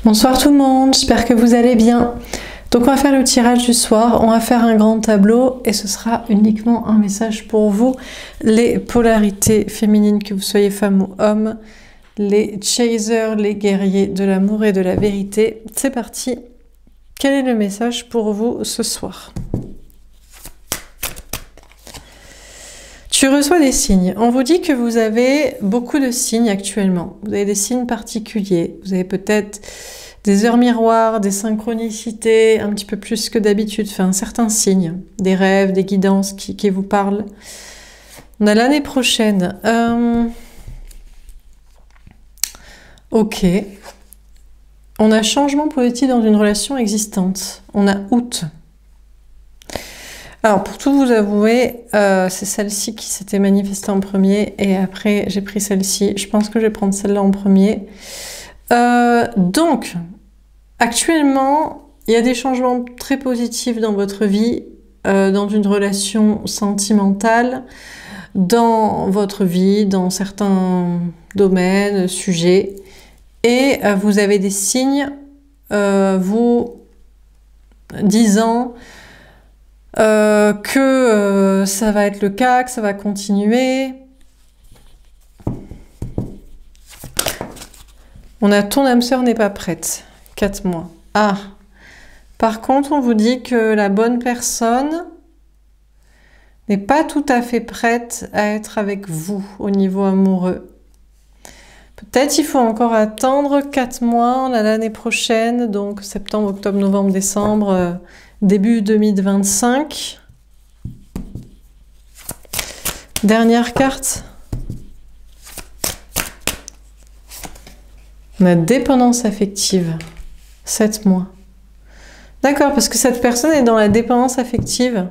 Bonsoir tout le monde, j'espère que vous allez bien. Donc on va faire le tirage du soir, on va faire un grand tableau et ce sera uniquement un message pour vous, les polarités féminines, que vous soyez femme ou homme, les chasers, les guerriers de l'amour et de la vérité. C'est parti, quel est le message pour vous ce soir? Tu reçois des signes. On vous dit que vous avez beaucoup de signes actuellement. Vous avez des signes particuliers. Vous avez peut-être des heures miroirs, des synchronicités, un petit peu plus que d'habitude. Enfin, certains signes, des rêves, des guidances qui vous parlent. On a l'année prochaine. Ok. On a changement positif dans une relation existante. On a août. Alors, pour tout vous avouer, c'est celle-ci qui s'était manifestée en premier et après, j'ai pris celle-ci. Je pense que je vais prendre celle-là en premier. Donc, actuellement, il y a des changements très positifs dans votre vie, dans une relation sentimentale, dans votre vie, dans certains domaines, sujets. Et vous avez des signes vous disant que ça va être le cas, que ça va continuer. On a ton âme sœur n'est pas prête. 4 mois. Ah. Par contre, on vous dit que la bonne personne n'est pas tout à fait prête à être avec vous au niveau amoureux. Peut-être il faut encore attendre 4 mois, l'année prochaine, donc septembre, octobre, novembre, décembre, début 2025. Dernière carte. On a dépendance affective. 7 mois. D'accord, parce que cette personne est dans la dépendance affective.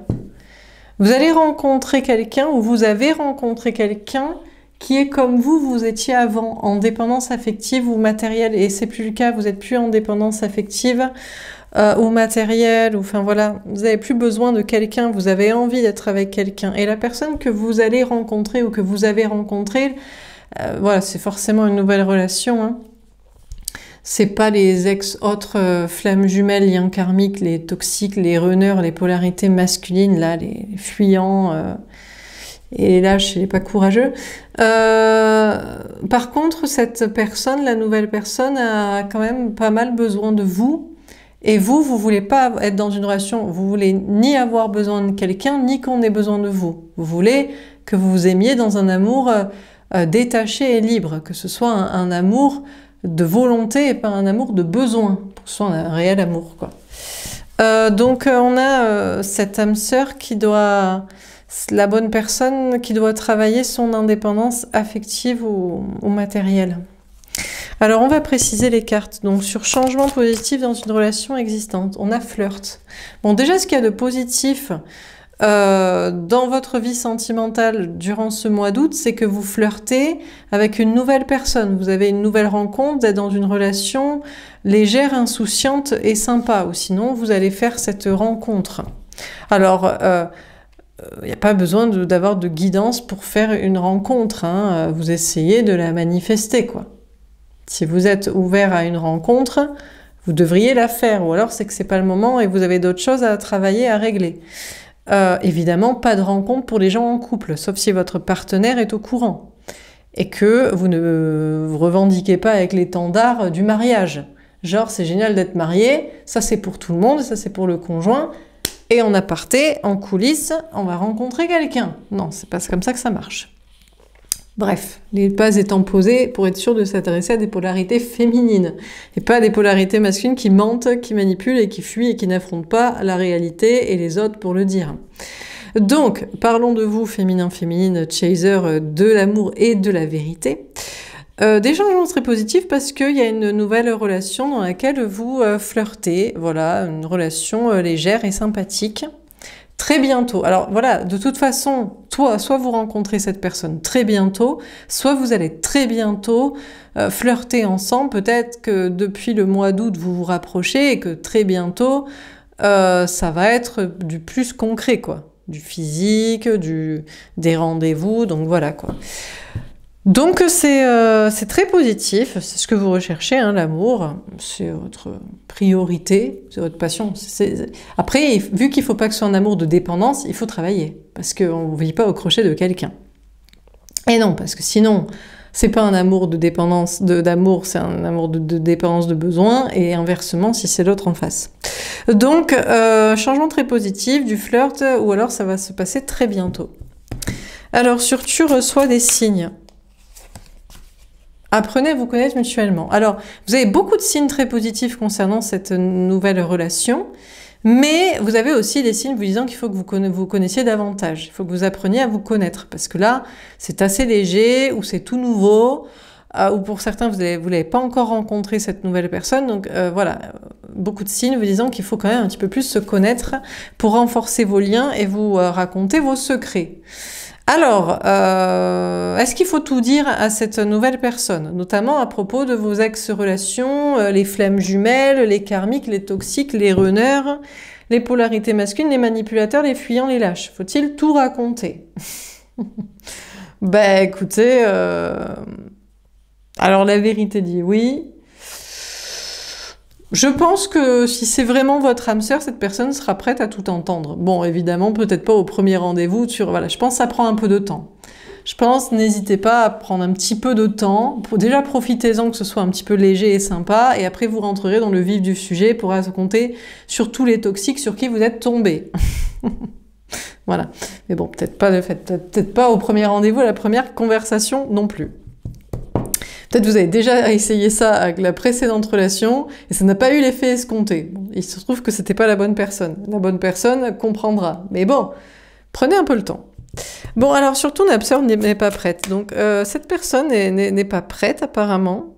Vous allez rencontrer quelqu'un ou vous avez rencontré quelqu'un qui est comme vous étiez avant, en dépendance affective ou matérielle. Et c'est plus le cas, vous n'êtes plus en dépendance affective ou matérielle. Ou, enfin voilà, vous n'avez plus besoin de quelqu'un, vous avez envie d'être avec quelqu'un. Et la personne que vous allez rencontrer ou que vous avez rencontré, voilà, c'est forcément une nouvelle relation, hein. C'est pas les ex-autres flammes jumelles, liens karmiques, les toxiques, les runners, les polarités masculines, là, les fuyants et les lâches et les pas courageux. Par contre, cette personne, la nouvelle personne, a quand même pas mal besoin de vous. Et vous voulez pas être dans une relation, vous voulez ni avoir besoin de quelqu'un, ni qu'on ait besoin de vous. Vous voulez que vous vous aimiez dans un amour détaché et libre, que ce soit un amour de volonté et pas un amour de besoin, pour que ce soit un réel amour, quoi. Donc on a cette âme sœur qui doit, la bonne personne qui doit travailler son indépendance affective ou matérielle. Alors on va préciser les cartes. Donc sur changement positif dans une relation existante, on a flirt. Bon, déjà ce qu'il y a de positif dans votre vie sentimentale durant ce mois d'août, c'est que vous flirtez avec une nouvelle personne. Vous avez une nouvelle rencontre, vous êtes dans une relation légère, insouciante et sympa. Ou sinon, vous allez faire cette rencontre. Alors, il n'y a pas besoin d'avoir de guidance pour faire une rencontre, hein. Vous essayez de la manifester, quoi. Si vous êtes ouvert à une rencontre, vous devriez la faire. Ou alors, c'est que c'est pas le moment et vous avez d'autres choses à travailler, à régler. Évidemment, pas de rencontre pour les gens en couple, sauf si votre partenaire est au courant et que vous ne vous revendiquez pas avec l'étendard du mariage. Genre, c'est génial d'être marié, ça c'est pour tout le monde, ça c'est pour le conjoint, et en aparté, en coulisses, on va rencontrer quelqu'un. Non, c'est pas comme ça que ça marche. Bref, les bases étant posées pour être sûr de s'adresser à des polarités féminines et pas à des polarités masculines qui mentent, qui manipulent et qui fuient et qui n'affrontent pas la réalité et les autres pour le dire. Donc, parlons de vous, féminin, féminine, chaser de l'amour et de la vérité. Des changements très positifs parce qu'il y a une nouvelle relation dans laquelle vous flirtez. Voilà, une relation légère et sympathique. Très bientôt. Alors voilà, de toute façon, soit vous rencontrez cette personne très bientôt, soit vous allez très bientôt flirter ensemble. Peut-être que depuis le mois d'août, vous vous rapprochez et que très bientôt, ça va être du plus concret, quoi. Du physique, des rendez-vous, donc voilà, quoi. Donc c'est très positif, c'est ce que vous recherchez, hein, l'amour, c'est votre priorité, c'est votre passion. Après, vu qu'il ne faut pas que ce soit un amour de dépendance, il faut travailler, parce qu'on ne vit pas au crochet de quelqu'un. Et non, parce que sinon, c'est pas un amour de dépendance, d'amour, c'est un amour de dépendance de besoin, et inversement si c'est l'autre en face. Donc, changement très positif, du flirt, ou alors ça va se passer très bientôt. Alors, sur tu reçois des signes. Apprenez à vous connaître mutuellement. Alors, vous avez beaucoup de signes très positifs concernant cette nouvelle relation, mais vous avez aussi des signes vous disant qu'il faut que vous connaissiez davantage. Il faut que vous appreniez à vous connaître, parce que là, c'est assez léger, ou c'est tout nouveau, ou pour certains, vous n'avez pas encore rencontré cette nouvelle personne. Donc voilà, beaucoup de signes vous disant qu'il faut quand même un petit peu plus se connaître pour renforcer vos liens et vous raconter vos secrets. Alors, est-ce qu'il faut tout dire à cette nouvelle personne, notamment à propos de vos ex-relations, les flammes jumelles, les karmiques, les toxiques, les runners, les polarités masculines, les manipulateurs, les fuyants, les lâches? Faut-il tout raconter? Ben écoutez, alors la vérité dit oui. Je pense que si c'est vraiment votre âme sœur, cette personne sera prête à tout entendre. Bon, évidemment, peut-être pas au premier rendez-vous. Voilà, je pense que ça prend un peu de temps. Je pense, n'hésitez pas à prendre un petit peu de temps. Déjà, profitez-en que ce soit un petit peu léger et sympa. Et après, vous rentrerez dans le vif du sujet pour raconter sur tous les toxiques sur qui vous êtes tombé. Voilà. Mais bon, peut-être pas au premier rendez-vous, à la première conversation non plus. Peut-être vous avez déjà essayé ça avec la précédente relation et ça n'a pas eu l'effet escompté. Bon, il se trouve que c'était pas la bonne personne. La bonne personne comprendra. Mais bon, prenez un peu le temps. Bon, alors surtout, l'âme sœur n'est pas prête. Donc, cette personne n'est pas prête apparemment.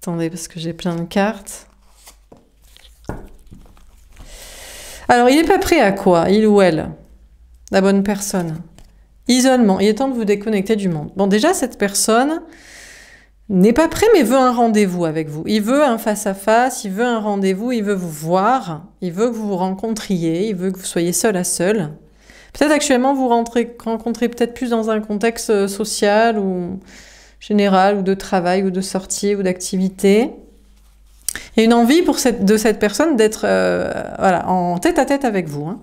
Attendez, parce que j'ai plein de cartes. Alors, il n'est pas prêt à quoi? Il ou elle? La bonne personne. Isolement. Il est temps de vous déconnecter du monde. Bon, déjà, cette personne n'est pas prêt, mais veut un rendez-vous avec vous. Il veut un face-à-face, il veut un rendez-vous, il veut vous voir, il veut que vous vous rencontriez, il veut que vous soyez seul à seul. Peut-être actuellement, vous rencontrez peut-être plus dans un contexte social ou général, ou de travail, ou de sortie, ou d'activité. Il y a une envie de cette personne d'être voilà, en tête-à-tête avec vous. Hein.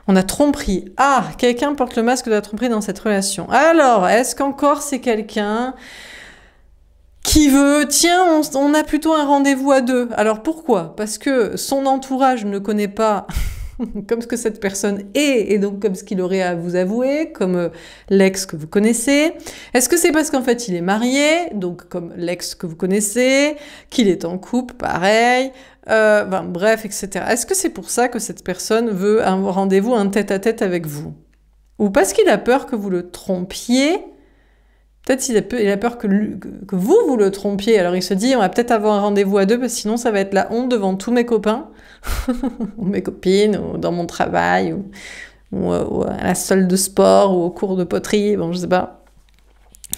On a tromperie. Ah, quelqu'un porte le masque de la tromperie dans cette relation. Alors, est-ce qu'encore c'est quelqu'un qui veut, tiens, on a plutôt un rendez-vous à deux. Alors pourquoi? Parce que son entourage ne connaît pas comme ce que cette personne est, et donc comme ce qu'il aurait à vous avouer, comme l'ex que vous connaissez. Est-ce que c'est parce qu'en fait il est marié, donc comme l'ex que vous connaissez, qu'il est en couple, pareil, bref, etc. Est-ce que c'est pour ça que cette personne veut un rendez-vous, un tête-à-tête avec vous? Ou parce qu'il a peur que vous le trompiez? Peut-être il a peur que vous le trompiez. Alors il se dit, on va peut-être avoir un rendez-vous à deux, parce que sinon ça va être la honte devant tous mes copains, ou mes copines, ou dans mon travail, ou à la salle de sport, ou au cours de poterie, bon je sais pas,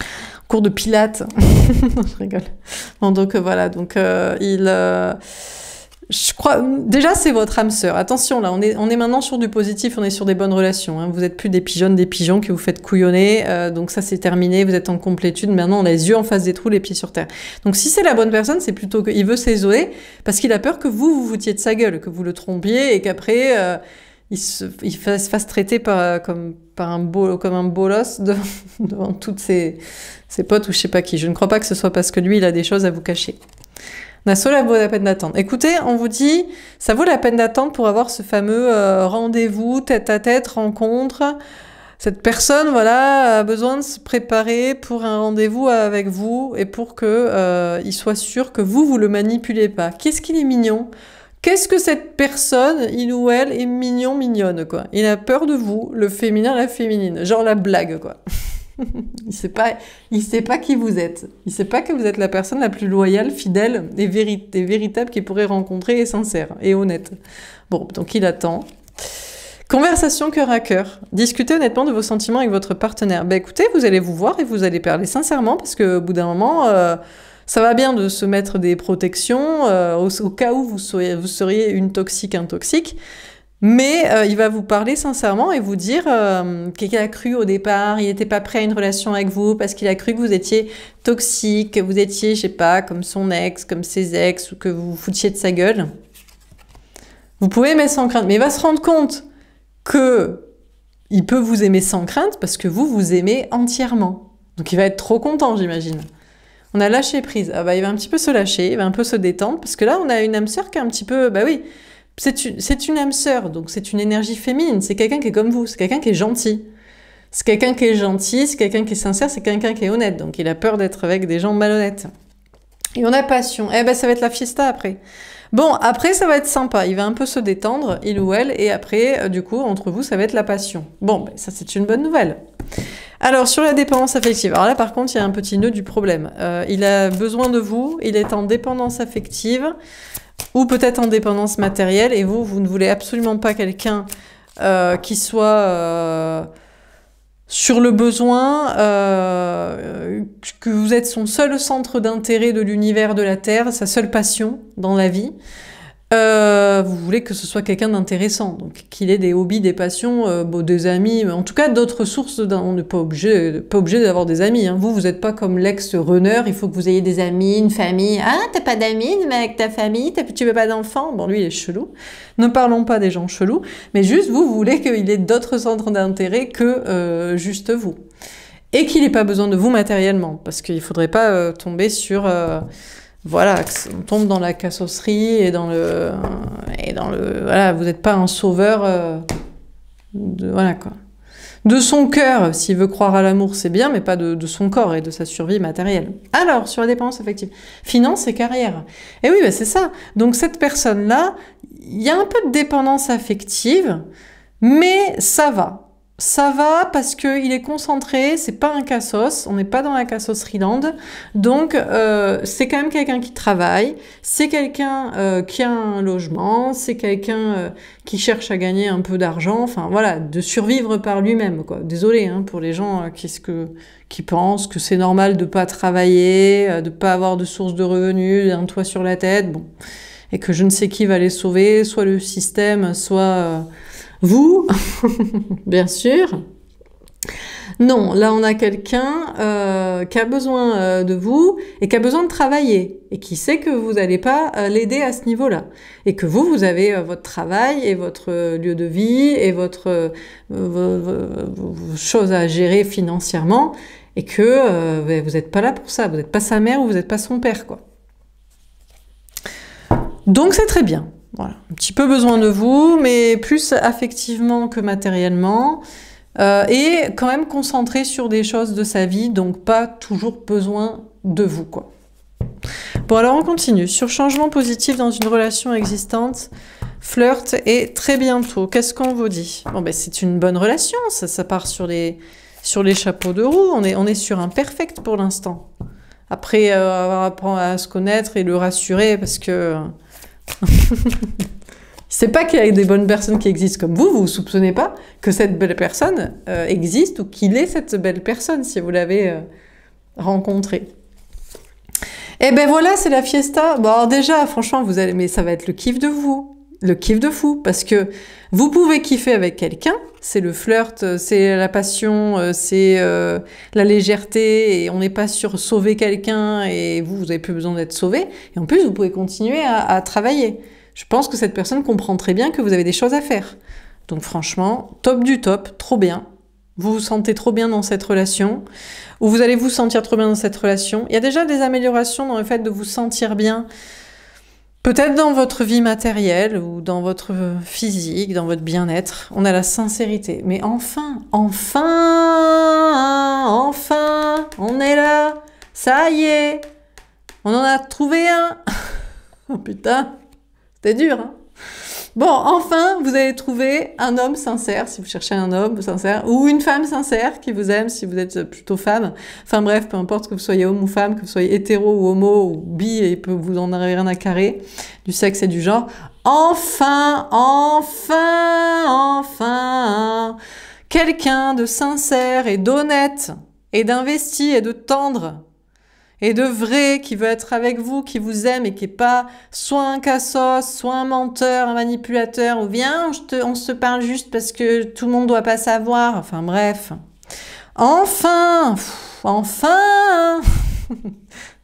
au cours de pilates. Je rigole. Bon, donc voilà, donc je crois, déjà c'est votre âme sœur. Attention là, on est maintenant sur du positif, on est sur des bonnes relations. Hein. Vous êtes plus des pigeons que vous faites couillonner. Donc ça c'est terminé, vous êtes en complétude. Maintenant on a les yeux en face des trous, les pieds sur terre. Donc si c'est la bonne personne, c'est plutôt qu'il veut s'isoler parce qu'il a peur que vous foutiez de sa gueule, que vous le trompiez et qu'après il se fasse traiter comme un bolos devant toutes ses potes ou je sais pas qui. Je ne crois pas que ce soit parce que lui il a des choses à vous cacher. Ça vaut la peine d'attendre. Écoutez, on vous dit, ça vaut la peine d'attendre pour avoir ce fameux rendez-vous, tête-à-tête, rencontre. Cette personne, voilà, a besoin de se préparer pour un rendez-vous avec vous et pour que il soit sûr que vous le manipulez pas. Qu'est-ce qu'il est mignon? Qu'est-ce que cette personne, il ou elle, est mignonne, quoi. Il a peur de vous, le féminin, la féminine. Genre la blague, quoi. Il sait pas qui vous êtes. Il sait pas que vous êtes la personne la plus loyale, fidèle et véritable qu'il pourrait rencontrer et sincère et honnête. Bon, donc il attend. Conversation cœur à cœur. Discutez honnêtement de vos sentiments avec votre partenaire. Ben écoutez, vous allez vous voir et vous allez parler sincèrement parce que au bout d'un moment, ça va bien de se mettre des protections au cas où vous seriez une toxique, un toxique. Mais il va vous parler sincèrement et vous dire qu'il a cru au départ, il n'était pas prêt à une relation avec vous parce qu'il a cru que vous étiez toxique, que vous étiez, je sais pas, comme son ex, comme ses ex, ou que vous vous foutiez de sa gueule. Vous pouvez aimer sans crainte, mais il va se rendre compte que il peut vous aimer sans crainte parce que vous aimez entièrement. Donc il va être trop content, j'imagine. On a lâché prise. Ah bah, il va un petit peu se lâcher, il va un peu se détendre parce que là, on a une âme sœur qui est un petit peu... Bah oui, c'est une âme sœur, donc c'est une énergie féminine. C'est quelqu'un qui est comme vous, c'est quelqu'un qui est gentil. C'est quelqu'un qui est gentil, c'est quelqu'un qui est sincère, c'est quelqu'un qui est honnête. Donc il a peur d'être avec des gens malhonnêtes. Et on a passion. Eh ben ça va être la fiesta après. Bon, après ça va être sympa. Il va un peu se détendre, il ou elle, et après, du coup, entre vous, ça va être la passion. Bon, ben, ça c'est une bonne nouvelle. Alors, sur la dépendance affective, alors là par contre, il y a un petit nœud du problème. Il a besoin de vous, il est en dépendance affective, ou peut-être en dépendance matérielle, et vous ne voulez absolument pas quelqu'un qui soit sur le besoin, que vous êtes son seul centre d'intérêt de l'univers de la Terre, sa seule passion dans la vie. Vous voulez que ce soit quelqu'un d'intéressant, donc qu'il ait des hobbies, des passions, des amis, en tout cas d'autres sources. On n'est pas obligé d'avoir des amis. Hein. Vous n'êtes pas comme l'ex-runner, il faut que vous ayez des amis, une famille. Ah, t'as pas d'amis, mais avec ta famille, tu veux pas d'enfants. Bon, lui, il est chelou. Ne parlons pas des gens chelous, mais juste vous voulez qu'il ait d'autres centres d'intérêt que juste vous. Et qu'il n'ait pas besoin de vous matériellement, parce qu'il ne faudrait pas tomber sur... voilà, on tombe dans la cassosserie et dans le voilà, vous n'êtes pas un sauveur voilà quoi. De son cœur, s'il veut croire à l'amour, c'est bien, mais pas de son corps et de sa survie matérielle. Alors, sur la dépendance affective, finance et carrière. Et oui, bah c'est ça. Donc cette personne-là, il y a un peu de dépendance affective, mais ça va. Ça va parce qu'il est concentré, c'est pas un cassos, on n'est pas dans la cassosserie land, donc c'est quand même quelqu'un qui travaille, c'est quelqu'un qui a un logement, c'est quelqu'un qui cherche à gagner un peu d'argent, enfin voilà, de survivre par lui-même, quoi. Désolé hein, pour les gens qui pensent que c'est normal de pas travailler, de pas avoir de source de revenus, un toit sur la tête, bon, et que je ne sais qui va les sauver, soit le système, soit... vous, bien sûr. Non, là on a quelqu'un qui a besoin de vous et qui a besoin de travailler et qui sait que vous n'allez pas l'aider à ce niveau-là. Et que vous avez votre travail et votre lieu de vie et vos choses à gérer financièrement et que vous n'êtes pas là pour ça. Vous n'êtes pas sa mère ou vous n'êtes pas son père, quoi. Donc c'est très bien. Voilà, un petit peu besoin de vous, mais plus affectivement que matériellement, et quand même concentré sur des choses de sa vie, donc pas toujours besoin de vous, quoi. Bon, alors on continue. Sur changement positif dans une relation existante, flirt et très bientôt. Qu'est-ce qu'on vous dit? Bon, ben c'est une bonne relation, ça part sur les chapeaux de roue, on est sur un perfect pour l'instant. Après, apprendre à se connaître et le rassurer, parce que... C'est pas qu'il y a des bonnes personnes qui existent comme vous soupçonnez pas que cette belle personne existe ou qu'il est cette belle personne si vous l'avez rencontrée. Et ben voilà, c'est la fiesta. Bon alors déjà, franchement, mais ça va être le kiff de vous, le kiff de fou, parce que vous pouvez kiffer avec quelqu'un, c'est le flirt, c'est la passion, c'est la légèreté, et on n'est pas sur sauver quelqu'un, et vous avez plus besoin d'être sauvé, et en plus vous pouvez continuer à travailler. Je pense que cette personne comprend très bien que vous avez des choses à faire. Donc franchement, top du top, trop bien. Vous vous sentez trop bien dans cette relation, ou vous allez vous sentir trop bien dans cette relation. Il y a déjà des améliorations dans le fait de vous sentir bien, peut-être dans votre vie matérielle, ou dans votre physique, dans votre bien-être. On a la sincérité. Mais enfin, on est là, ça y est, on en a trouvé un. Oh putain, c'était dur, hein. Bon, enfin, vous avez trouvé un homme sincère, si vous cherchez un homme sincère, ou une femme sincère qui vous aime, si vous êtes plutôt femme. Enfin bref, peu importe que vous soyez homme ou femme, que vous soyez hétéro ou homo ou bi, et vous en avez rien à carrer, du sexe et du genre. Enfin, quelqu'un de sincère et d'honnête, et d'investi et de tendre, et de vrai, qui veut être avec vous, qui vous aime et qui est pas soit un cassos, soit un menteur, un manipulateur, ou viens, on se parle juste parce que tout le monde doit pas savoir. Enfin bref. Enfin, enfin.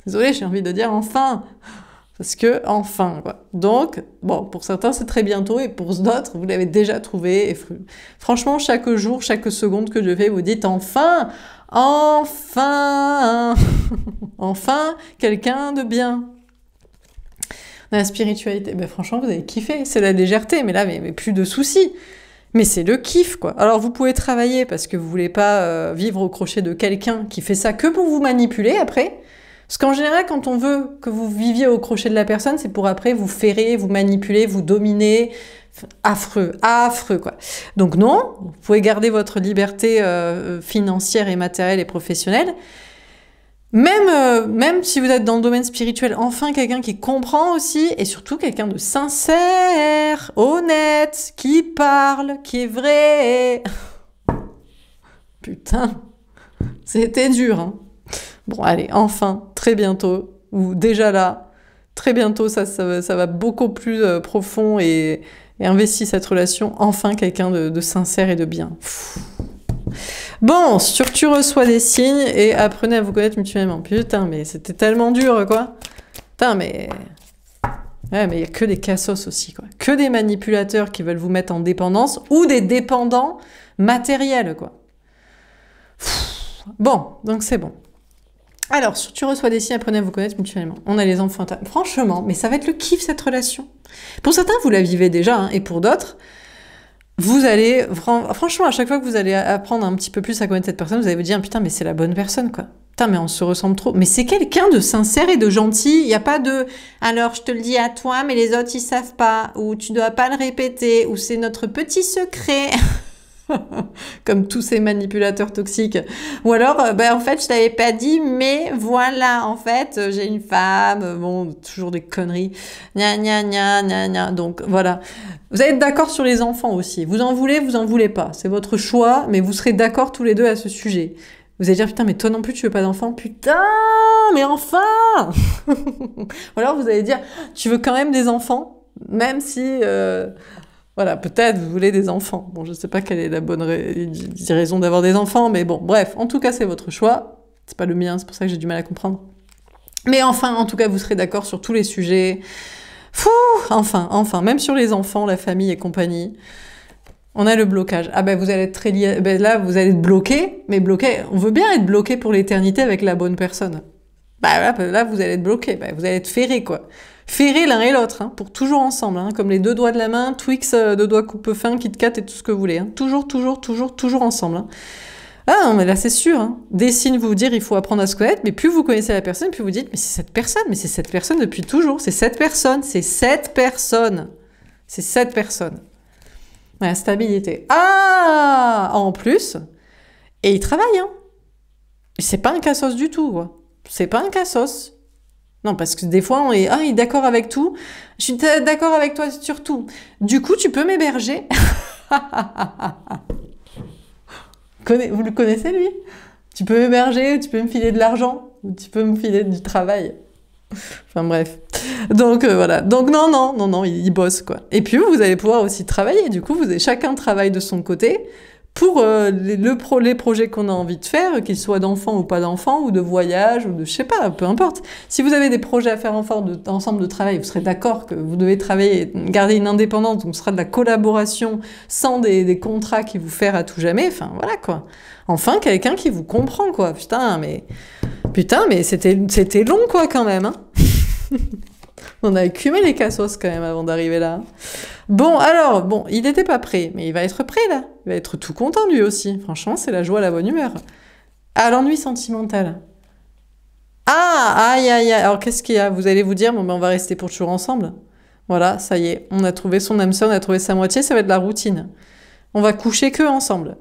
Désolée, j'ai envie de dire enfin. Parce que enfin, quoi. Donc, bon, pour certains, c'est très bientôt, et pour d'autres, vous l'avez déjà trouvé. Et franchement, chaque jour, chaque seconde que je fais, vous dites enfin, enfin, enfin, quelqu'un de bien. La spiritualité, ben franchement, vous avez kiffé. C'est la légèreté, mais là, mais plus de soucis. Mais c'est le kiff, quoi. Alors, vous pouvez travailler parce que vous voulez pas vivre au crochet de quelqu'un qui fait ça que pour vous manipuler après. Parce qu'en général, quand on veut que vous viviez au crochet de la personne, c'est pour après vous ferrer, vous manipuler, vous dominer. Affreux, affreux, quoi. Donc non, vous pouvez garder votre liberté financière et matérielle et professionnelle. Même si vous êtes dans le domaine spirituel, enfin quelqu'un qui comprend aussi, et surtout quelqu'un de sincère, honnête, qui parle, qui est vrai. Putain, c'était dur, hein. Bon, allez, enfin, très bientôt, ou déjà là, très bientôt, ça va beaucoup plus profond et investi cette relation. Enfin, quelqu'un de sincère et de bien. Bon, sur tu reçois des signes et apprenez à vous connaître mutuellement. Putain, mais c'était tellement dur, quoi. Putain, mais... Ouais, mais il n'y a que des cassos aussi, quoi. Que des manipulateurs qui veulent vous mettre en dépendance ou des dépendants matériels, quoi. Bon, donc c'est bon. Alors, sur tu reçois des signes, apprenez à vous connaître mutuellement. On a les enfants. Franchement, mais ça va être le kiff, cette relation. Pour certains, vous la vivez déjà, hein, et pour d'autres, vous allez... Franchement, à chaque fois que vous allez apprendre un petit peu plus à connaître cette personne, vous allez vous dire, putain, mais c'est la bonne personne, quoi. Putain, mais on se ressemble trop. Mais c'est quelqu'un de sincère et de gentil. Il n'y a pas de... Alors, je te le dis à toi, mais les autres, ils savent pas. Ou tu dois pas le répéter. Ou c'est notre petit secret. Comme tous ces manipulateurs toxiques. Ou alors, en fait, je t'avais pas dit, mais voilà, en fait, j'ai une femme, bon, toujours des conneries, gna gna gna gna gna, donc voilà. Vous allez être d'accord sur les enfants aussi. Vous en voulez pas. C'est votre choix, mais vous serez d'accord tous les deux à ce sujet. Vous allez dire, putain, mais toi non plus, tu veux pas d'enfant? Putain, mais enfin! Ou alors vous allez dire, tu veux quand même des enfants, même si... Voilà, peut-être vous voulez des enfants. Bon, je sais pas quelle est la bonne raison d'avoir des enfants, mais bon, bref, en tout cas, c'est votre choix. C'est pas le mien, c'est pour ça que j'ai du mal à comprendre. Mais enfin, en tout cas, vous serez d'accord sur tous les sujets. Fouh, enfin, même sur les enfants, la famille et compagnie. On a le blocage. Ah ben, vous allez être très lié. Ben là, vous allez être bloqué, mais bloqué. On veut bien être bloqué pour l'éternité avec la bonne personne. Bah là, vous allez être bloqué. Ben, vous allez être ferré, quoi. Ferrez l'un et l'autre, hein, pour toujours ensemble, hein, comme les deux doigts de la main, Twix, deux doigts coupe-fin, Kit Kat et tout ce que vous voulez. Hein. Toujours ensemble. Hein. Ah non, mais là c'est sûr. Hein. Des signes vous dire il faut apprendre à se connaître, mais plus vous connaissez la personne, plus vous dites mais c'est cette personne depuis toujours. C'est cette personne. La stabilité. Ah, en plus, et il travaille. Hein. C'est pas un cassos du tout, quoi. C'est pas un cassos. Non, parce que des fois, il est d'accord avec tout. Je suis d'accord avec toi sur tout. Du coup, tu peux m'héberger. Vous le connaissez, lui? Tu peux m'héberger, tu peux me filer de l'argent, ou tu peux me filer du travail. Enfin, bref. Donc, voilà. Donc, non, il bosse, quoi. Et puis, vous allez pouvoir aussi travailler. Du coup, chacun travaille de son côté pour les projets qu'on a envie de faire, qu'ils soient d'enfants ou pas d'enfants, ou de voyage, ou de je sais pas, peu importe. Si vous avez des projets à faire ensemble de travail, vous serez d'accord que vous devez travailler, garder une indépendance, donc ce sera de la collaboration sans des contrats qui vous feront à tout jamais, enfin voilà quoi. Enfin, quelqu'un qui vous comprend quoi. Putain, mais c'était long quoi quand même, hein. On a écumé les cassos quand même avant d'arriver là. Bon, alors, il n'était pas prêt, mais il va être prêt là. Il va être tout content lui aussi. Franchement, c'est la joie, la bonne humeur. Ah, l'ennui sentimental. Ah, aïe. Alors, qu'est-ce qu'il y a? Vous allez vous dire, bon, on va rester pour toujours ensemble. Voilà, ça y est. On a trouvé son âme sœur, on a trouvé sa moitié, ça va être de la routine. On va coucher que ensemble.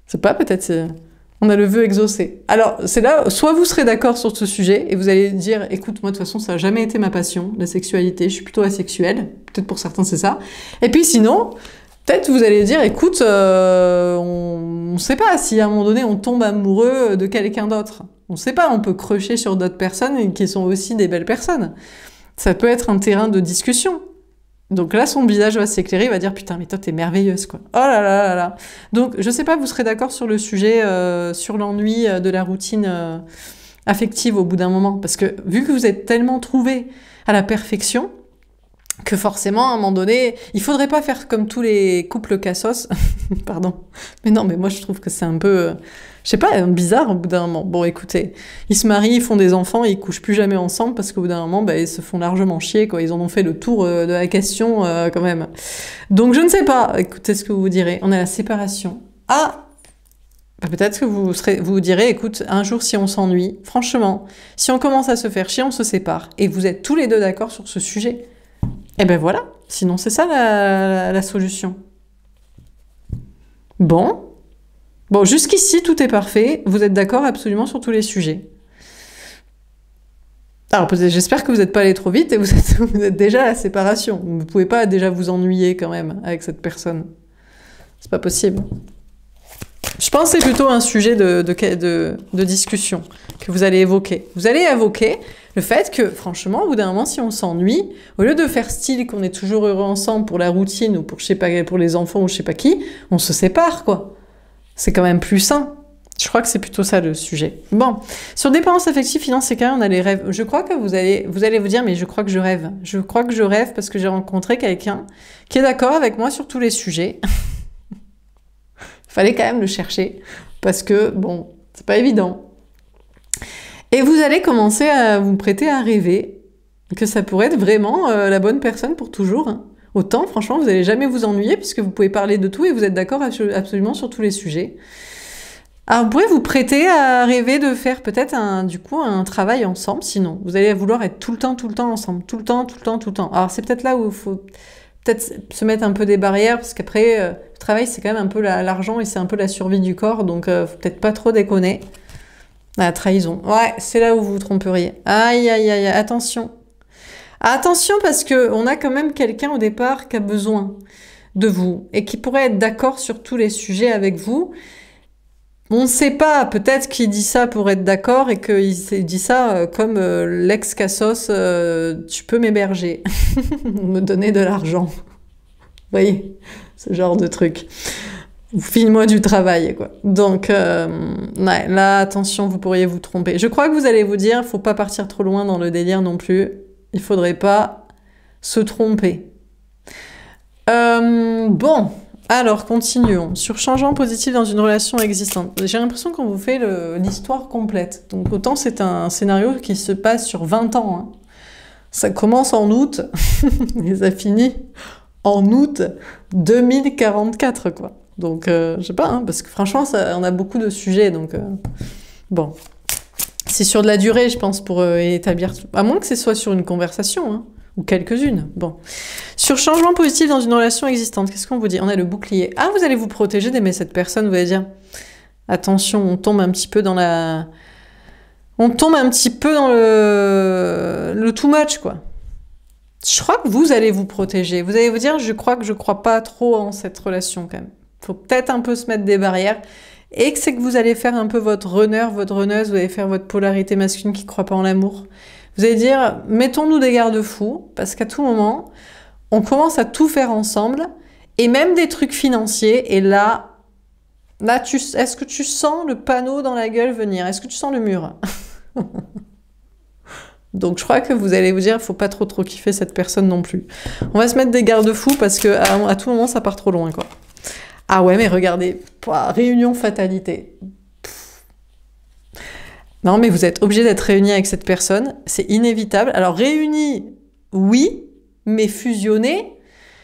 C'est pas, peut-être... On a le vœu exaucé. Alors, c'est là, soit vous serez d'accord sur ce sujet, et vous allez dire, écoute, moi, de toute façon, ça n'a jamais été ma passion, la sexualité, je suis plutôt asexuelle. Peut-être pour certains, c'est ça. Et puis sinon, Peut-être vous allez dire, écoute, on ne sait pas si à un moment donné on tombe amoureux de quelqu'un d'autre. On ne sait pas, on peut crocher sur d'autres personnes qui sont aussi des belles personnes. Ça peut être un terrain de discussion. Donc là, son visage va s'éclairer, il va dire, putain, mais toi, t'es merveilleuse, quoi. Oh là là là là. Donc, je sais pas, vous serez d'accord sur le sujet, sur l'ennui de la routine affective au bout d'un moment. Parce que vu que vous êtes tellement trouvé à la perfection, que forcément, à un moment donné, il faudrait pas faire comme tous les couples cassos. Pardon. Mais non, mais moi, je trouve que c'est un peu, je sais pas, bizarre au bout d'un moment. Bon, écoutez, ils se marient, ils font des enfants, ils couchent plus jamais ensemble parce qu'au bout d'un moment, bah, ils se font largement chier, quoi. Ils en ont fait le tour de la question, quand même. Donc, je ne sais pas. Écoutez ce que vous direz. On a la séparation. Ah! Bah, peut-être que vous direz, écoute, un jour, si on s'ennuie, franchement, si on commence à se faire chier, on se sépare. Et vous êtes tous les deux d'accord sur ce sujet. Et ben voilà, sinon c'est ça la solution. Bon, jusqu'ici tout est parfait, vous êtes d'accord absolument sur tous les sujets. Alors j'espère que vous n'êtes pas allé trop vite et vous êtes déjà à la séparation. Vous ne pouvez pas déjà vous ennuyer quand même avec cette personne. C'est pas possible. Je pense que c'est plutôt un sujet de discussion que vous allez évoquer. Vous allez évoquer le fait que, franchement, au bout d'un moment, si on s'ennuie, au lieu de faire style qu'on est toujours heureux ensemble pour la routine ou pour, je sais pas, pour les enfants ou je sais pas qui, on se sépare, quoi. C'est quand même plus sain. Je crois que c'est plutôt ça le sujet. Bon, sur dépendance affective, finance et carrière, on a les rêves. Je crois que vous allez vous dire, mais je crois que je rêve. Je crois que je rêve parce que j'ai rencontré quelqu'un qui est d'accord avec moi sur tous les sujets. Fallait quand même le chercher, parce que, bon, c'est pas évident. Et vous allez commencer à vous prêter à rêver que ça pourrait être vraiment la bonne personne pour toujours. Hein. Autant, franchement, vous n'allez jamais vous ennuyer, puisque vous pouvez parler de tout et vous êtes d'accord absolument sur tous les sujets. Alors, vous pourrez vous prêter à rêver de faire peut-être un travail ensemble, sinon. Vous allez vouloir être tout le temps ensemble, tout le temps. Alors, c'est peut-être là où il faut peut-être se mettre un peu des barrières, parce qu'après, le travail, c'est quand même un peu l'argent et c'est un peu la survie du corps, donc faut peut-être pas trop déconner. La trahison. Ouais, c'est là où vous vous tromperiez. Aïe, aïe, aïe, attention. Attention, parce que on a quand même quelqu'un au départ qui a besoin de vous et qui pourrait être d'accord sur tous les sujets avec vous. On ne sait pas, peut-être qu'il dit ça pour être d'accord et qu'il s'est dit ça comme l'ex-cassos, tu peux m'héberger, me donner de l'argent. Vous voyez, ce genre de truc. File-moi du travail, quoi. Donc, ouais, là, attention, vous pourriez vous tromper. Je crois que vous allez vous dire, faut pas partir trop loin dans le délire non plus. Il faudrait pas se tromper. Bon... Alors, continuons. Sur changement positif dans une relation existante. J'ai l'impression qu'on vous fait l'histoire complète. Donc, autant c'est un scénario qui se passe sur 20 ans. Hein. Ça commence en août et ça finit en août 2044, quoi. Donc, je sais pas, hein, parce que franchement, on a beaucoup de sujets. Donc, bon. C'est sur de la durée, je pense, pour établir... À moins que ce soit sur une conversation, hein. Ou quelques-unes. Bon. Sur changement positif dans une relation existante, qu'est-ce qu'on vous dit? On a le bouclier. Ah, vous allez vous protéger d'aimer cette personne, vous allez dire. Attention, on tombe un petit peu dans la... On tombe un petit peu dans le too much, quoi. Je crois que vous allez vous protéger. Vous allez vous dire, je crois pas trop en cette relation, quand même. Faut peut-être un peu se mettre des barrières. Et que c'est que vous allez faire un peu votre runner, votre runneuse, vous allez faire votre polarité masculine qui croit pas en l'amour. Vous allez dire, mettons-nous des garde-fous, parce qu'à tout moment, on commence à tout faire ensemble, et même des trucs financiers, et là est-ce que tu sens le panneau dans la gueule venir? Est-ce que tu sens le mur? Donc je crois que vous allez vous dire, faut pas trop kiffer cette personne non plus. On va se mettre des garde-fous, parce que à tout moment, ça part trop loin, quoi. Ah ouais, mais regardez, réunion fatalité. Non, mais vous êtes obligé d'être réunis avec cette personne, c'est inévitable. Alors, réunis, oui, mais fusionnés,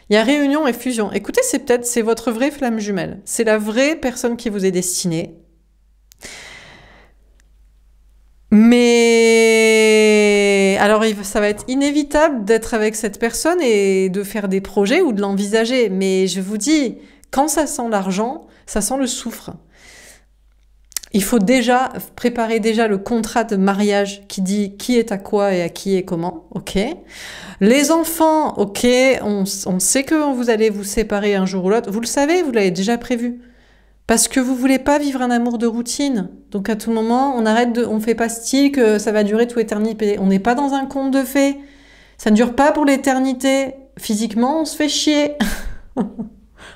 il y a réunion et fusion. Écoutez, c'est votre vraie flamme jumelle. C'est la vraie personne qui vous est destinée. Mais... Alors, ça va être inévitable d'être avec cette personne et de faire des projets ou de l'envisager. Mais je vous dis, quand ça sent l'argent, ça sent le soufre. il faut déjà préparer déjà le contrat de mariage qui dit qui est à quoi et à qui et comment, ok. Les enfants, ok, on sait que vous allez vous séparer un jour ou l'autre, vous le savez, vous l'avez déjà prévu. Parce que vous voulez pas vivre un amour de routine. Donc à tout moment, on fait pas style que ça va durer toute l'éternité. On n'est pas dans un conte de fées. Ça ne dure pas pour l'éternité. Physiquement, on se fait chier.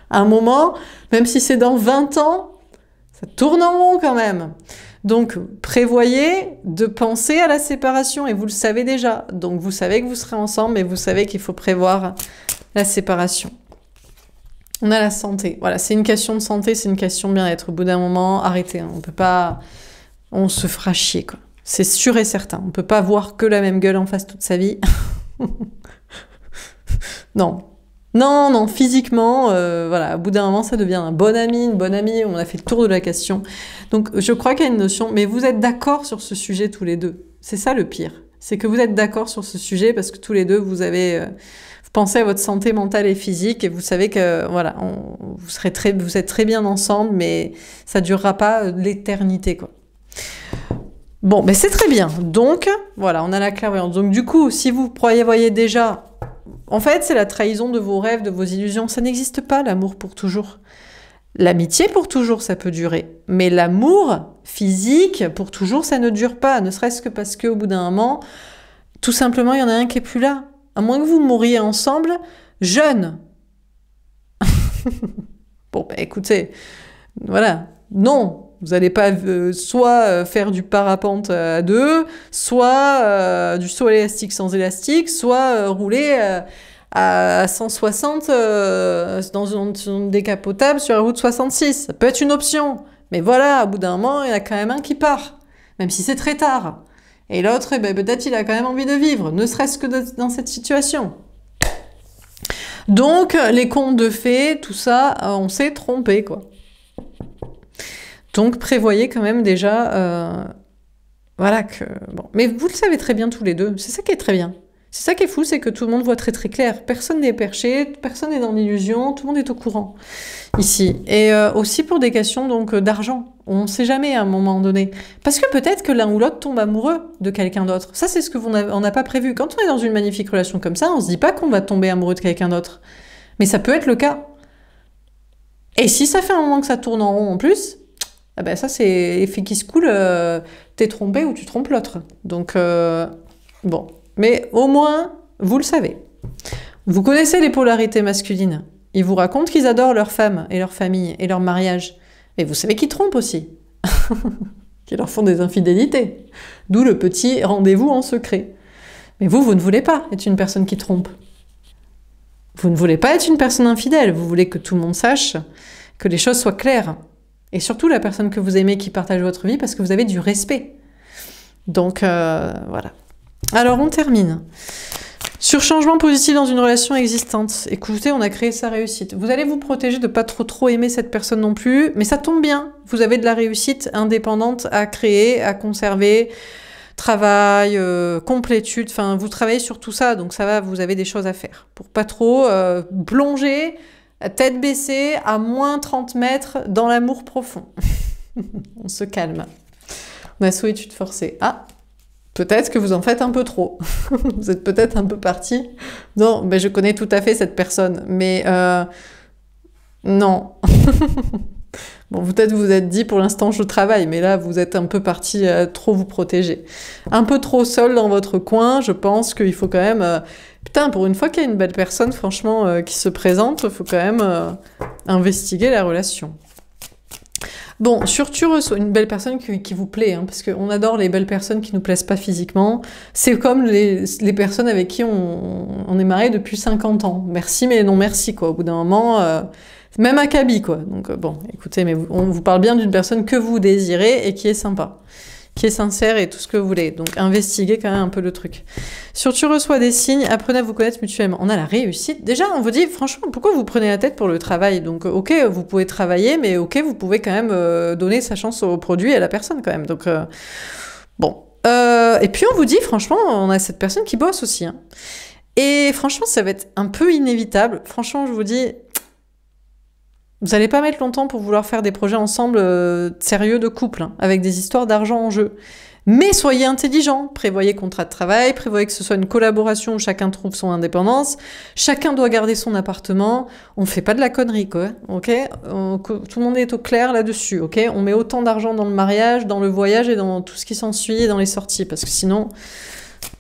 À un moment, même si c'est dans 20 ans, ça tourne en rond quand même. Donc, prévoyez de penser à la séparation et vous le savez déjà. Donc, vous savez que vous serez ensemble et vous savez qu'il faut prévoir la séparation. On a la santé. Voilà, c'est une question de santé, c'est une question de bien-être. Au bout d'un moment, arrêtez. Hein. On peut pas... On se fera chier, quoi. C'est sûr et certain. On peut pas avoir que la même gueule en face toute sa vie. Non. Non, non, physiquement, voilà, au bout d'un moment, ça devient un bon ami, une bonne amie, on a fait le tour de la question. Donc, je crois qu'il y a une notion, mais vous êtes d'accord sur ce sujet tous les deux. C'est ça le pire. C'est que vous êtes d'accord sur ce sujet parce que tous les deux, vous pensez à votre santé mentale et physique et vous savez que, voilà, vous êtes très bien ensemble, mais ça durera pas l'éternité, quoi. Bon, mais c'est très bien. Donc, voilà, on a la clairvoyance. Donc, du coup, si vous voyez déjà... En fait, c'est la trahison de vos rêves, de vos illusions. Ça n'existe pas, l'amour pour toujours. L'amitié pour toujours, ça peut durer. Mais l'amour physique pour toujours, ça ne dure pas. Ne serait-ce que parce qu'au bout d'un moment, tout simplement, il y en a un qui est plus là. À moins que vous mouriez ensemble, jeunes. Bon, bah écoutez, voilà. Non, vous n'allez pas soit faire du parapente à deux, soit du saut élastique sans élastique, soit rouler à 160 dans une décapotable sur la route 66. Ça peut être une option. Mais voilà, au bout d'un moment, il y en a quand même un qui part, même si c'est très tard. Et l'autre, ben, peut-être il a quand même envie de vivre, ne serait-ce que dans cette situation. Donc, les contes de fées, tout ça, on s'est trompé, quoi. Donc, prévoyez quand même déjà... voilà que... Bon. Mais vous le savez très bien tous les deux. C'est ça qui est très bien. C'est ça qui est fou, c'est que tout le monde voit très très clair. Personne n'est perché, personne n'est dans l'illusion, tout le monde est au courant ici. Et aussi pour des questions donc d'argent. On ne sait jamais à un moment donné. Parce que peut-être que l'un ou l'autre tombe amoureux de quelqu'un d'autre. Ça, c'est ce que on n'a pas prévu. Quand on est dans une magnifique relation comme ça, on se dit pas qu'on va tomber amoureux de quelqu'un d'autre. Mais ça peut être le cas. Et si ça fait un moment que ça tourne en rond en plus... Ah ben ça, c'est effet qui se coule, t'es trompé ou tu trompes l'autre. Donc, bon. Mais au moins, vous le savez. Vous connaissez les polarités masculines. Ils vous racontent qu'ils adorent leur femme et leur famille et leur mariage. Mais vous savez qu'ils trompent aussi. Qu'ils leur font des infidélités. D'où le petit rendez-vous en secret. Mais vous ne voulez pas être une personne qui trompe. Vous ne voulez pas être une personne infidèle. Vous voulez que tout le monde sache, que les choses soient claires. Et surtout la personne que vous aimez qui partage votre vie parce que vous avez du respect. Donc, voilà. Alors, on termine. Sur changement positif dans une relation existante. Écoutez, on a créé sa réussite. Vous allez vous protéger de pas trop aimer cette personne non plus, mais ça tombe bien. Vous avez de la réussite indépendante à créer, à conserver, travail, complétude, enfin, vous travaillez sur tout ça, donc ça va, vous avez des choses à faire. Pour pas trop plonger... tête baissée, à moins 30 mètres, dans l'amour profond. On se calme. On a solitude forcée. Ah, peut-être que vous en faites un peu trop. Vous êtes peut-être un peu parti. Non, mais je connais tout à fait cette personne. Mais non. Bon, peut-être vous êtes dit, pour l'instant, je travaille. Mais là, vous êtes un peu parti trop vous protéger. Un peu trop seul dans votre coin. Je pense qu'il faut quand même... Putain, pour une fois qu'il y a une belle personne, franchement, qui se présente, il faut quand même investiguer la relation. Bon, surtout une belle personne qui vous plaît, hein, parce qu'on adore les belles personnes qui nous plaisent pas physiquement. C'est comme les personnes avec qui on est marié depuis 50 ans. Merci, mais non merci, quoi. Au bout d'un moment, même un cabi, quoi. Donc, bon, écoutez, mais on vous parle bien d'une personne que vous désirez et qui est sympa, qui est sincère et tout ce que vous voulez. Donc, investiguez quand même un peu le truc. Sur tu reçois des signes, apprenez à vous connaître mutuellement. On a la réussite. Déjà, on vous dit, franchement, pourquoi vous prenez la tête pour le travail? Donc, ok, vous pouvez travailler, mais ok, vous pouvez quand même donner sa chance au produit et à la personne quand même. Donc, bon. Et puis, on vous dit, franchement, on a cette personne qui bosse aussi. Hein. Et franchement, ça va être un peu inévitable. Franchement, je vous dis... Vous n'allez pas mettre longtemps pour vouloir faire des projets ensemble sérieux de couple, hein, avec des histoires d'argent en jeu. Mais soyez intelligents, prévoyez contrat de travail, prévoyez que ce soit une collaboration où chacun trouve son indépendance, chacun doit garder son appartement, on fait pas de la connerie, quoi, ok? Tout le monde est au clair là-dessus, ok? On met autant d'argent dans le mariage, dans le voyage et dans tout ce qui s'ensuit et dans les sorties, parce que sinon,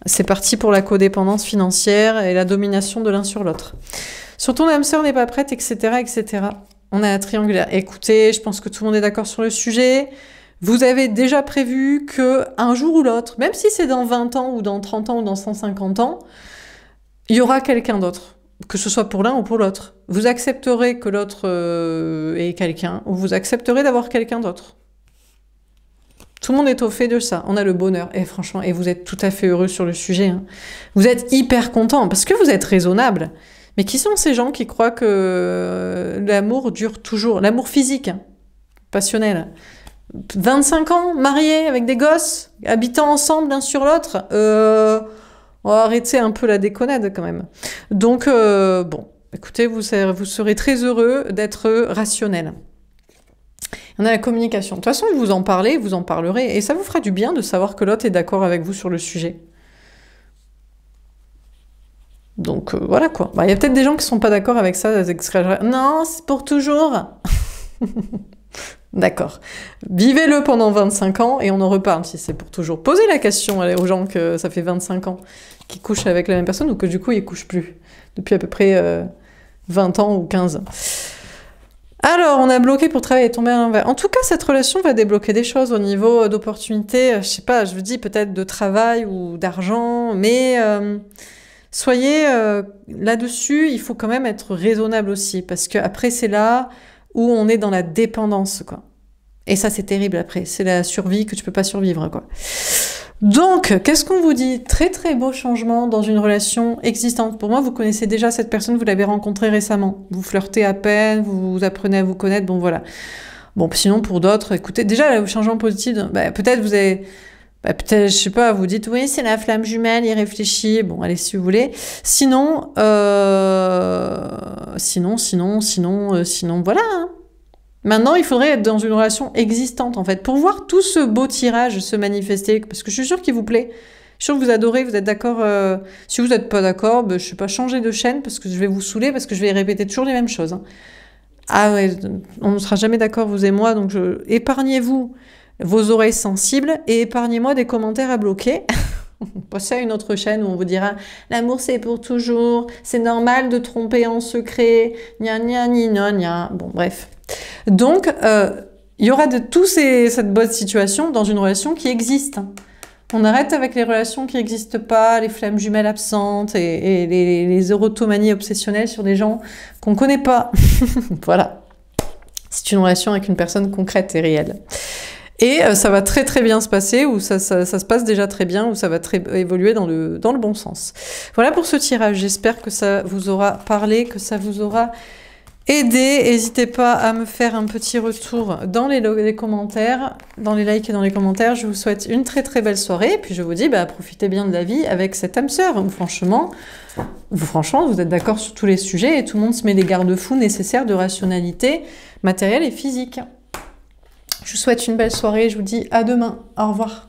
c'est parti pour la codépendance financière et la domination de l'un sur l'autre. Sur ton âme sœur n'est pas prête, etc., etc. On a la triangulaire. Écoutez, je pense que tout le monde est d'accord sur le sujet. Vous avez déjà prévu que un jour ou l'autre, même si c'est dans 20 ans ou dans 30 ans ou dans 150 ans, il y aura quelqu'un d'autre, que ce soit pour l'un ou pour l'autre. Vous accepterez que l'autre ait quelqu'un, ou vous accepterez d'avoir quelqu'un d'autre. Tout le monde est au fait de ça. On a le bonheur. Et franchement, et vous êtes tout à fait heureux sur le sujet, hein. Vous êtes hyper content parce que vous êtes raisonnable. Mais qui sont ces gens qui croient que l'amour dure toujours? L'amour physique, hein, passionnel. 25 ans, mariés, avec des gosses, habitant ensemble l'un sur l'autre, on va arrêter un peu la déconnade quand même. Donc, bon, écoutez, vous serez très heureux d'être rationnel. On a la communication. De toute façon, vous en parlez, vous en parlerez, et ça vous fera du bien de savoir que l'autre est d'accord avec vous sur le sujet. Donc, voilà quoi. Bah, y a peut-être des gens qui sont pas d'accord avec ça. Non, c'est pour toujours. D'accord. Vivez-le pendant 25 ans et on en reparle si c'est pour toujours. Posez la question aux gens que ça fait 25 ans qu'ils couchent avec la même personne ou que du coup ils couchent plus depuis à peu près 20 ans ou 15. Alors, on a bloqué pour travailler et tomber à l'envers. En tout cas, cette relation va débloquer des choses au niveau d'opportunités, je sais pas, je vous dis peut-être de travail ou d'argent, mais soyez là-dessus, il faut quand même être raisonnable aussi, parce qu'après c'est là où on est dans la dépendance, quoi. Et ça, c'est terrible après. C'est la survie que tu peux pas survivre, quoi. Donc, qu'est-ce qu'on vous dit? Très très beau changement dans une relation existante. Pour moi, vous connaissez déjà cette personne, vous l'avez rencontrée récemment. Vous flirtez à peine, vous apprenez à vous connaître, bon voilà. Bon, sinon pour d'autres, écoutez, déjà le changement positif, bah, peut-être vous avez... Bah, peut-être, je sais pas, vous dites, oui, c'est la flamme jumelle, il réfléchit, bon, allez, si vous voulez. Sinon, sinon, voilà. Hein. Maintenant, il faudrait être dans une relation existante, en fait, pour voir tout ce beau tirage se manifester, parce que je suis sûre qu'il vous plaît. Je suis sûre que vous adorez, vous êtes d'accord. Si vous n'êtes pas d'accord, bah, je sais pas, changez de chaîne, parce que je vais vous saouler, parce que je vais répéter toujours les mêmes choses. Hein. Ah ouais, on ne sera jamais d'accord, vous et moi, donc épargnez-vous vos oreilles sensibles et épargnez-moi des commentaires à bloquer. Passez à une autre chaîne où on vous dira l'amour c'est pour toujours, c'est normal de tromper en secret, gna gna ni gna gna. Bon bref. Donc il y aura de cette bonne situation dans une relation qui existe. On arrête avec les relations qui n'existent pas, les flammes jumelles absentes et les erotomanies obsessionnelles sur des gens qu'on ne connaît pas. Voilà. C'est une relation avec une personne concrète et réelle. Et ça va très très bien se passer, ou ça se passe déjà très bien, ou ça va évoluer dans le bon sens. Voilà pour ce tirage, j'espère que ça vous aura parlé, que ça vous aura aidé. N'hésitez pas à me faire un petit retour dans les commentaires, dans les likes et dans les commentaires. Je vous souhaite une très très belle soirée, et puis je vous dis, bah, profitez bien de la vie avec cette âme sœur. Franchement, vous êtes d'accord sur tous les sujets, et tout le monde se met les garde-fous nécessaires de rationalité matérielle et physique. Je vous souhaite une belle soirée, je vous dis à demain. Au revoir.